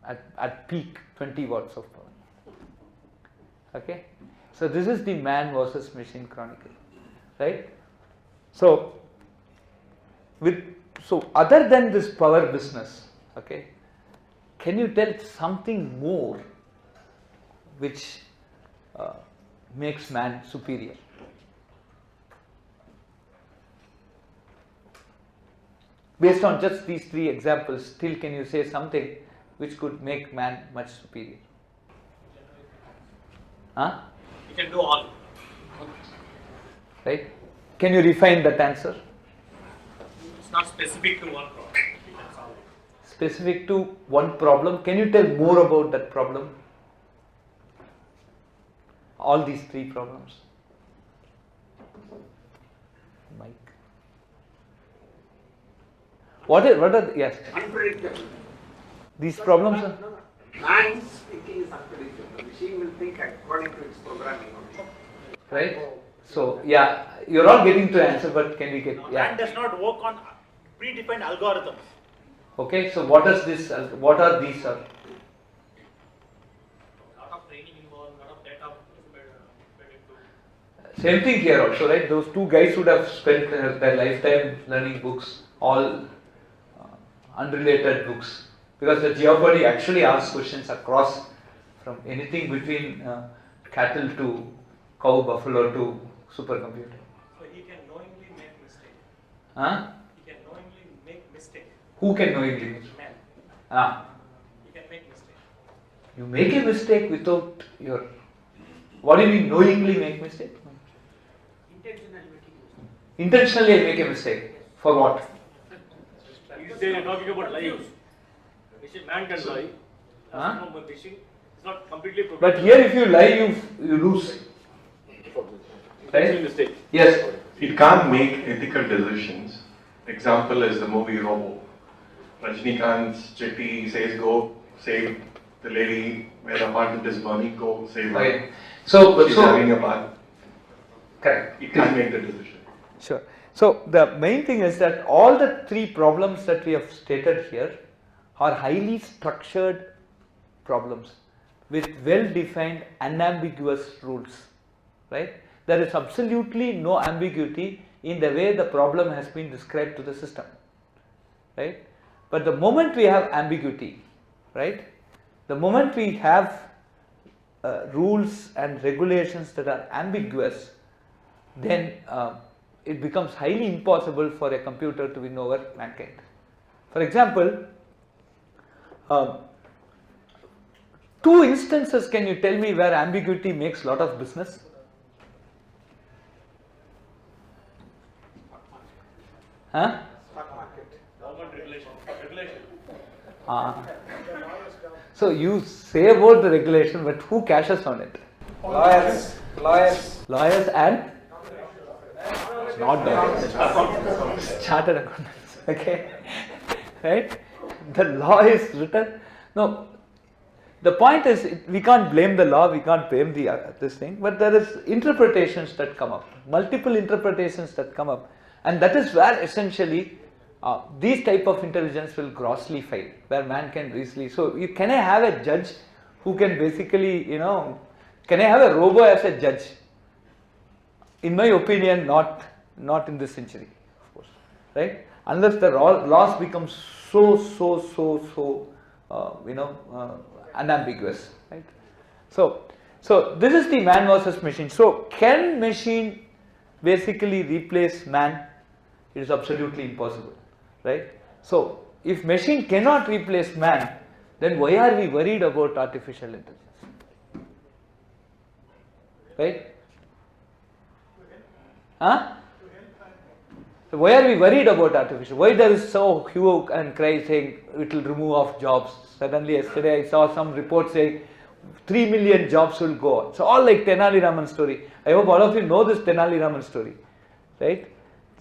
at peak 20 watts of power. Okay, so this is the man versus machine chronicle, right? So other than this power business, okay, can you tell something more which makes man superior? Based on just these three examples, still can you say something which could make man much superior? Huh? You can do all. Right? Can you refine that answer? It's not specific to one problem. You can solve it. Specific to one problem. Can you tell more about that problem? All these three problems. Mike. What are yes? Unpredictable. These problems are. Man's thinking is unpredictable. The machine will think according to its programming only. Right? So, yeah, you're all getting to answer, but can we get. Man does not work on predefined algorithms. Okay, so what are these? Lot of training involved, lot of data fed into. Same thing here also, right? Those two guys would have spent their lifetime learning books, all unrelated books, because the Jeopardy actually asks questions across from anything between cattle to cow, buffalo to supercomputer. So he can knowingly make mistake. Huh? He can knowingly make mistake. Who can knowingly make? Man. He can make mistake. You make a mistake without your. What do you mean knowingly make mistake? Intentionally making mistake. Intentionally I make a mistake. For what? They are talking about lying. Man can lie. Huh? Machine is not completely programmed. But here if you lie, you lose. Right? Mistake. Yes. It can't make ethical decisions. Example is the movie Robo. Rajnikant's jetty says go save the lady where the apartment is burning, go save her. Okay. So She's having a bath. correct. It can't make the decision. Sure. So the main thing is that all the three problems that we have stated here are highly structured problems with well-defined unambiguous rules, right? There is absolutely no ambiguity in the way the problem has been described to the system, right? But the moment we have ambiguity, right? The moment we have rules and regulations that are ambiguous, then it becomes highly impossible for a computer to win over mankind. For example, two instances can you tell me where ambiguity makes a lot of business? Huh? Stock market. Government regulation. So you say about the regulation, but who cashes on it? Lawyers. Lawyers and not lawyers. Chartered accountants. Okay, right? The law is written. No, the point is we can't blame the law. We can't blame the this thing. But there is interpretations that come up, multiple interpretations that come up, and that is where essentially these type of intelligence will grossly fail, where man can easily. So can I have a judge who can basically, can I have a robo as a judge? In my opinion, not in this century, of course, right? Unless the laws become so unambiguous, right? So this is the man versus machine. So can machine basically replace man? It is absolutely impossible, right? So if machine cannot replace man, then why are we worried about artificial intelligence, right? Huh? So why are we worried about artificial? Why there is so hue and cry saying it will remove off jobs? Suddenly yesterday I saw some report saying 3 million jobs will go. It's all like Tenali Raman story. I hope all of you know this Tenali Raman story, right?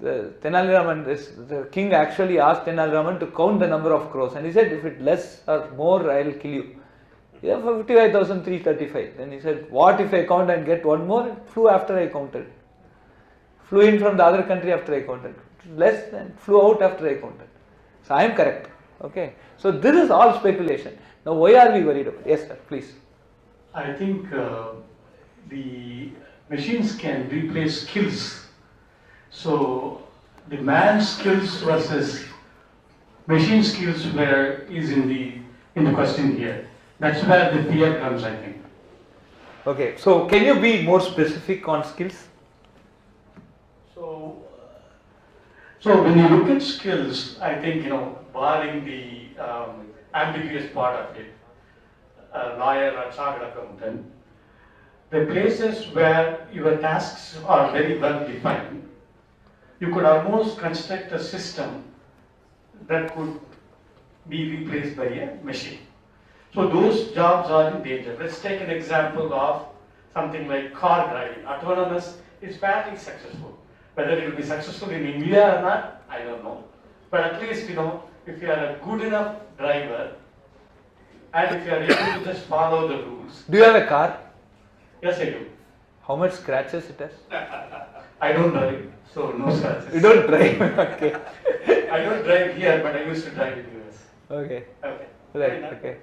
Tenali Raman, the king actually asked Tenali Raman to count the number of crows, and he said, if it less or more, I will kill you. Yeah, 55,335. Then he said, what if I count and get one more? It flew after I counted. Flew in from the other country after I counted. Less than flew out after I counted. So I am correct. Okay, so this is all speculation. Now, why are we worried about it? Yes, sir, please. I think the machines can replace skills. So the man's skills versus machine skills is in the question here. That's where the fear comes, I think. Okay, so can you be more specific on skills? So when you look at skills, I think, barring the ambiguous part of it, a lawyer or chartered accountant, the places where your tasks are very well defined, you could almost construct a system that could be replaced by a machine. So those jobs are in danger. Let's take an example of something like car driving. Autonomous is fairly successful. Whether it will be successful in India or not, I don't know. But at least, if you are a good enough driver, and if you are able to just follow the rules. Do you have a car? Yes, I do. How much scratches it has? I don't drive, so no scratches. You don't drive, okay. I don't drive here, but I used to drive in US. Okay. Okay. Right, okay.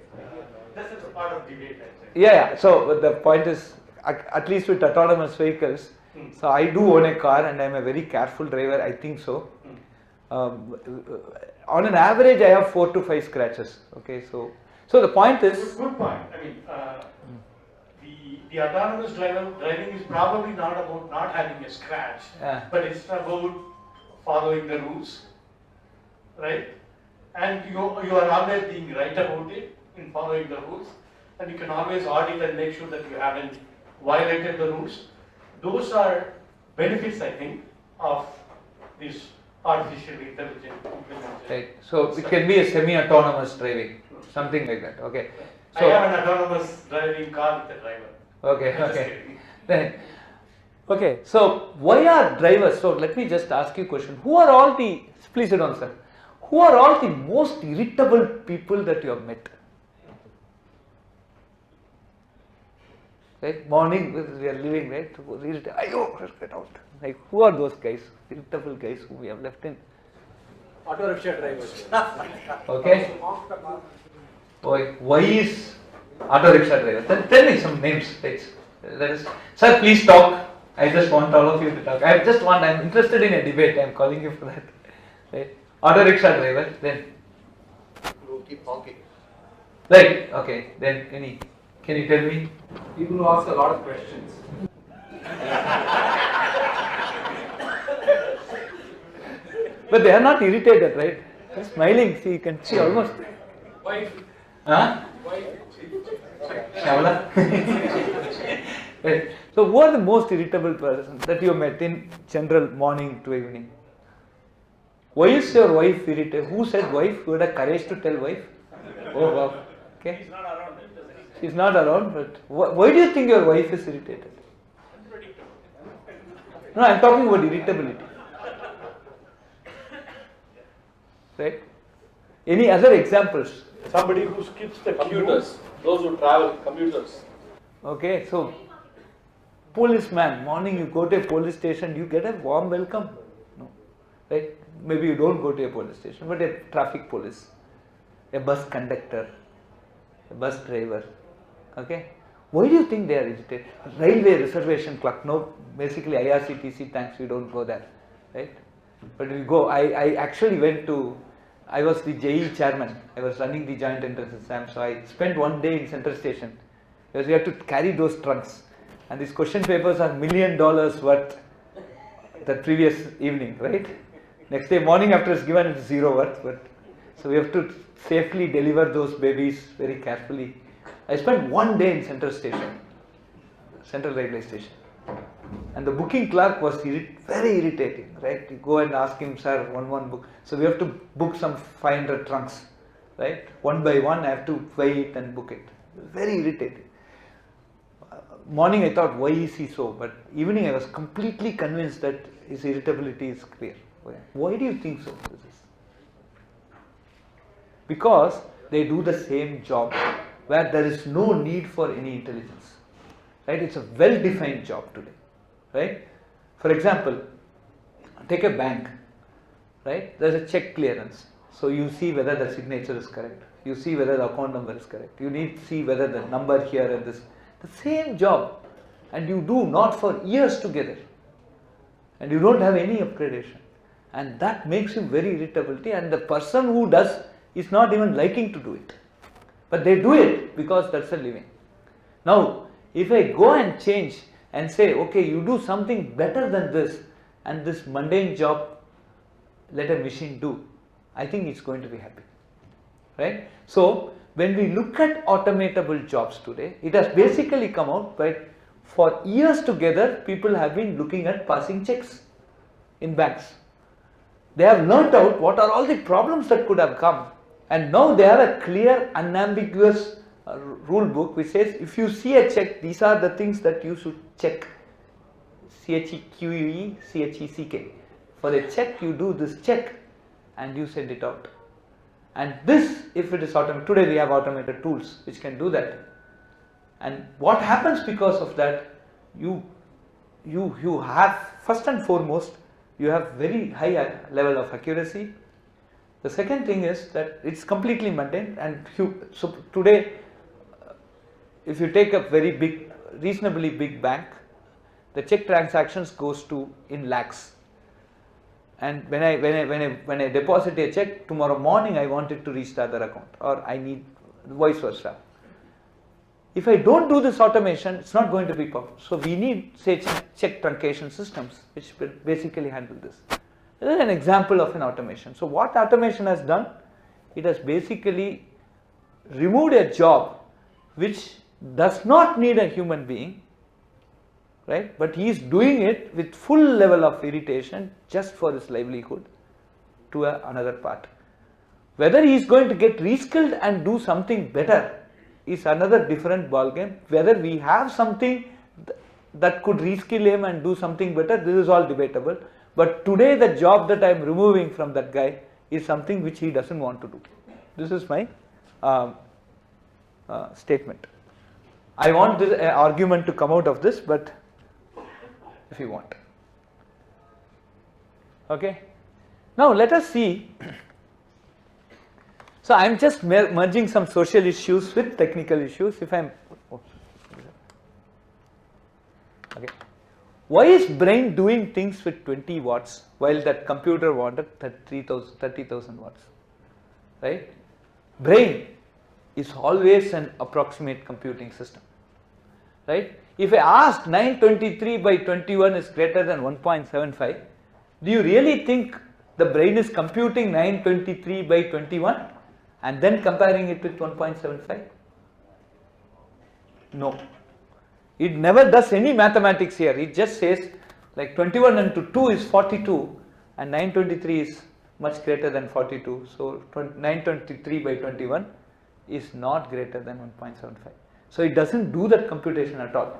This is a part of debate, I think. Yeah, so the point is, at least with autonomous vehicles, so I do own a car and I'm a very careful driver, I think so. On an average, I have 4 to 5 scratches. Okay, so the point is. Good point. I mean, the autonomous driving is probably not about not having a scratch, but it's about following the rules, right? And you are always being right about it in following the rules, and you can always audit and make sure that you haven't violated the rules. Those are benefits, I think, of this artificial intelligence implementation. Right. So it can be a semi-autonomous driving, something like that. Okay. So I have an autonomous driving car with a driver. Okay. Then, okay. So why are drivers? So let me just ask you a question. Who are all the? Please sit down, sir. Who are all the most irritable people that you have met? Right? Morning we are living, right? Get out. Like, who are those guys? Irritable guys who we have left in. Auto rickshaw drivers. Okay. Why is auto rickshaw driver? Tell me some names, please. Sir, please talk. I just want all of you to talk. I'm interested in a debate. I'm calling you for that. Right? Auto rickshaw driver. Then. You keep honking. Right. Okay. Then can you tell me? People who ask a lot of questions. But they are not irritated, right? They're smiling. See, you can see almost. Wife. Huh? Wife. Shavla? Right. So, who are the most irritable persons that you met in general morning to evening? Why is your wife irritated? Who said wife? Who had the courage to tell wife? Oh wow. Okay. He's not around. She's not around, but why do you think your wife is irritated? No, I'm talking about irritability. Right? Any other examples? Somebody who skips the commuters, those who travel, commuters. Okay, so policeman, morning you go to a police station, you get a warm welcome. No, right? Maybe you don't go to a police station, but a traffic police, a bus conductor, a bus driver. Okay, why do you think they are irritated? Railway reservation clerk. No, basically IRCTC. Thanks, we don't go there, right? But we go. I actually went to. I was the JE chairman. I was running the joint entrance exam, so I spent one day in Central Station because we had to carry those trunks, and these question papers are $1 million worth the previous evening, right? Next day morning after it's given, it's 0 worth, but so we have to safely deliver those babies very carefully. I spent one day in Central Station, Central Railway Station, and the booking clerk was very irritating, right? You go and ask him, sir, one book. So we have to book some 500 trunks, right? One by one, I have to wait and book it. Very irritating. Morning I thought, why is he so? But evening I was completely convinced that his irritability is clear. Why do you think so? Because they do the same job where there is no need for any intelligence, right? It's a well-defined job today, right? For example, take a bank, right? There's a check clearance. So you see whether the signature is correct. You see whether the account number is correct. You need to see whether the number here and this. The same job, and you do not for years together. And you don't have any upgradation. And that makes you very irritability, and the person who does is not even liking to do it. But they do it because that's a living. Now, if I go and change and say, okay, you do something better than this, and this mundane job, let a machine do, I think it's going to be happy. Right? So, when we look at automatable jobs today, it has basically come out by for years together, people have been looking at passing checks in banks. They have learnt out what are all the problems that could have come, and now they have a clear, unambiguous rule book which says if you see a check, these are the things that you should check. CHEQUE, CHECK. For a check, you do this check and you send it out. And this, if it is automated, today we have automated tools which can do that. And what happens because of that, you have, first and foremost, you have very high level of accuracy. The second thing is that it's completely mundane, and so today, if you take a very big, reasonably big bank, the check transactions goes to in lakhs. And when I deposit a check, tomorrow morning I want it to reach the other account, or I need vice versa. If I don't do this automation, it's not going to be possible. So we need, say, check truncation systems which will basically handle this. This is an example of an automation. So what automation has done, it has basically removed a job which does not need a human being, right? But he is doing it with full level of irritation just for his livelihood to another part. Whether he is going to get reskilled and do something better is another different ballgame. Whether we have something that could reskill him and do something better, this is all debatable. But today the job that I am removing from that guy is something which he doesn't want to do. This is my statement. I want this argument to come out of this, but if you want. Okay. Now let us see. So I am just merging some social issues with technical issues. If I am, okay. Why is brain doing things with 20 watts while that computer wanted 30,000 watts? Right? Brain is always an approximate computing system. Right? If I ask 923 by 21 is greater than 1.75, do you really think the brain is computing 923 by 21 and then comparing it with 1.75? No. It never does any mathematics here. It just says like 21 into 2 is 42 and 923 is much greater than 42. So 923 by 21 is not greater than 1.75. So it doesn't do that computation at all.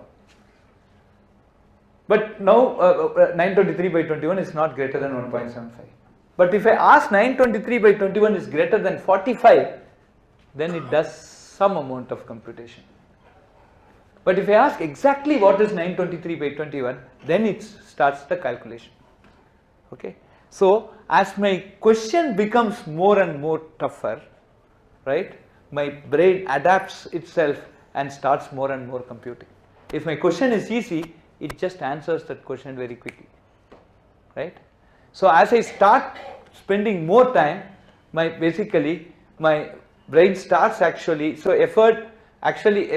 But now 923 by 21 is not greater than 1.75. But if I ask 923 by 21 is greater than 45, then it does some amount of computation. But if I ask exactly what is 923 by 21, then it starts the calculation. Okay. So as my question becomes more and more tougher, right, my brain adapts itself and starts more and more computing. If my question is easy, it just answers that question very quickly, right? So as I start spending more time, my brain starts actually, so effort actually